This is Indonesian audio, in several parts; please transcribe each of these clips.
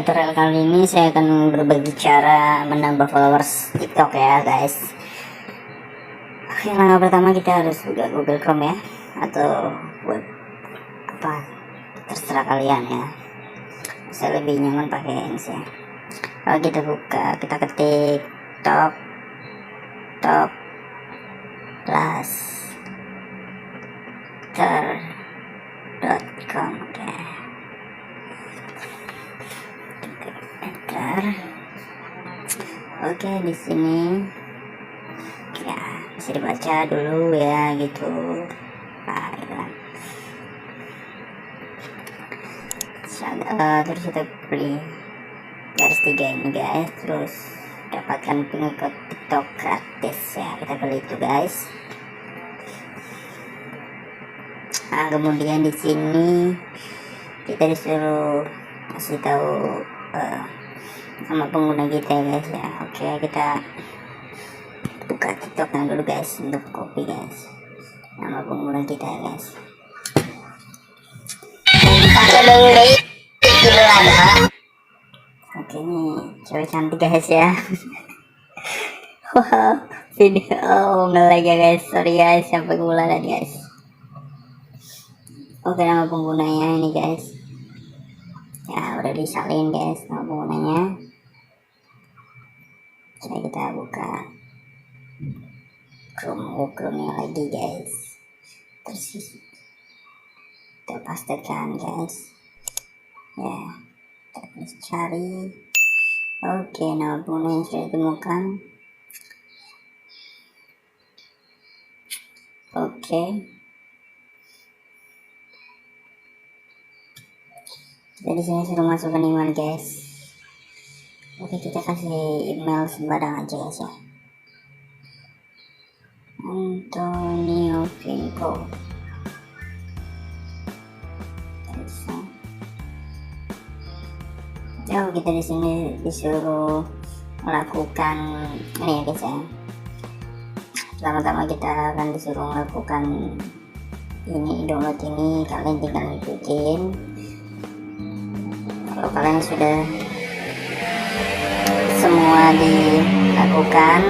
tutorial kali ini saya akan berbagi cara menambah followers TikTok ya guys. Oke, langkah pertama kita harus buka Google Chrome ya, atau web apa terserah kalian ya. Saya lebih nyaman pakai ini sih. Kalau kita buka, kita ketik top plus ter.com. Oke, di sini ya bisa dibaca dulu ya gitu. Nah, gitu kan. Terus kita beli garis 3 ini guys, terus dapatkan pengikut TikTok gratis ya, kita beli itu guys. Nah, kemudian di sini kita disuruh kasih tahu sama pengguna kita ya guys ya. Oke, kita buka TikToknya dulu guys, untuk copy guys nama pengguna kita ya guys. Oke, ini cewek cantik guys ya. Wow, video nge-lag ya guys, sorry guys, sampai kemulan guys. Oke, nama penggunanya ini guys ya, udah disalin guys nama penggunanya. Jadi kita buka Chrome lagi guys, terus kita pastikan guys ya, terus cari. Oke, nama pengguna yang sudah ditemukan. Oke, kita di sini suruh masukkan email guys. Oke, kita kasih email sembarang aja guys ya. Antonio Vinco. Oh, kita di sini disuruh melakukan ini ya guys ya. Pertama-tama kita akan disuruh melakukan ini, download ini, kalian tinggal ikutin. Kalau kalian sudah semua dilakukan,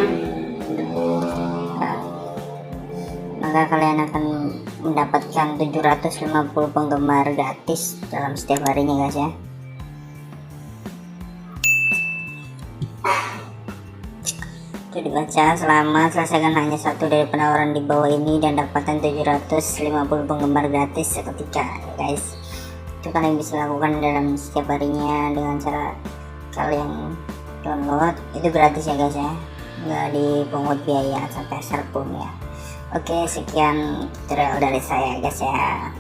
maka kalian akan mendapatkan 750 penggemar gratis dalam setiap harinya guys ya. Itu dibaca, selamat selesaikan hanya satu dari penawaran di bawah ini dan dapatkan 750 penggemar gratis seketika guys. Itu kalian bisa lakukan dalam setiap harinya dengan cara kalian download, itu gratis ya guys ya, nggak dipungut biaya sampai serpun ya. Oke, sekian tutorial dari saya guys ya.